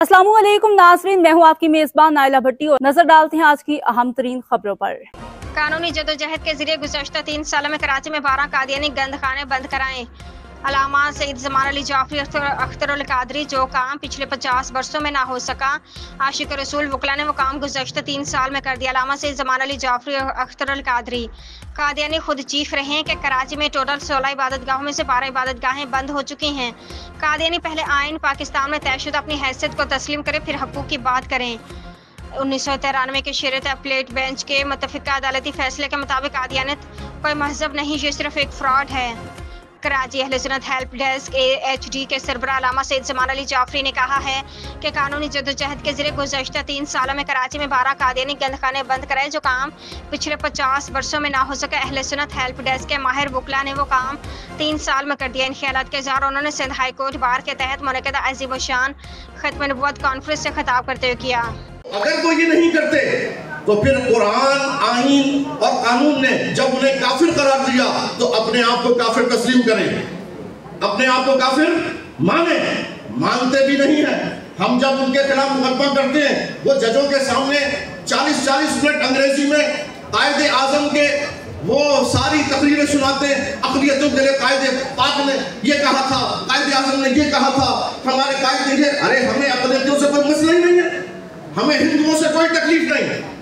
अस्सलामुअलैकुम नाज़रीन, मैं हूं आपकी मेजबान नाइला भट्टी और नजर डालते हैं आज की अहम तरीन खबरों पर। कानूनी जदोजहद के जरिए गुज़श्ता 3 सालों में कराची में 12 कादियानी गंदखाने बंद कराएं। अलामा सईद जमान अली जाफरी अख्तर अल कादरी, जो काम पिछले 50 वर्षों में ना हो सका, आशिक रसूल वकला ने वो काम गुज़श्ता 3 साल में कर दिया। अलामा सईद जमान अली जाफरी अख्तर अल कादरी कादियानी खुद चीफ रहे हैं कि कराची में टोटल 16 इबादतगाहों में से 12 इबादतगाहें बंद हो चुकी हैं। कादियानी पहले आइन पाकिस्तान में तयशुदा अपनी हैसियत को तस्लीम करें, फिर हकूक़ की बात करें। 1993 के शरीयत अपीलेट बेंच के मुतफ़िका अदालती फैसले के मुताबिक कादियानियत कोई मजहब नहीं, ये सिर्फ एक फ्रॉड है। कराची अहले सुन्नत हेल्प डेस्क AHD के सरबराह अलामा सईद जमान अली जाफरी ने कहा है कि कानूनी जदोजहद के जरिए गुज़श्ता 3 सालों में कराची में 12 कादियानी गंदखाने बंद कराए, जो काम पिछले 50 वर्षों में ना हो सका। अहले सुन्नत हेल्प डेस्क के माहिर वकला ने वो काम 3 साल में कर दिया। इन ख्यालात के इज़हार उन्होंने सिंध हाई कोर्ट बार के तहत मुनक़दा अज़ीम शान ख़त्म नबुव्वत कॉन्फ्रेंस से खिताब करते हुए किया। अगर वो ये नहीं करते तो फिर कुरान, आईन और कानून ने जब उन्हें काफिर करार दिया तो अपने आप को काफिर तस्लीम करें, अपने आप को काफिर माने। मानते भी नहीं है। हम जब उनके खिलाफ मुकदमा करते हैं, वो जजों के सामने 40-40 मिनट अंग्रेजी में कायदे आजम के वो सारी तकरीरें सुनाते हैं। अक़लियतों के लिए कायदे पाक ने ये कहा था, कायदे आजम ने ये कहा था, हमारे कायदे ये। अरे हमें अक़लियतों से कोई मसला ही नहीं है, हमें हिंदुओं से कोई तकलीफ नहीं।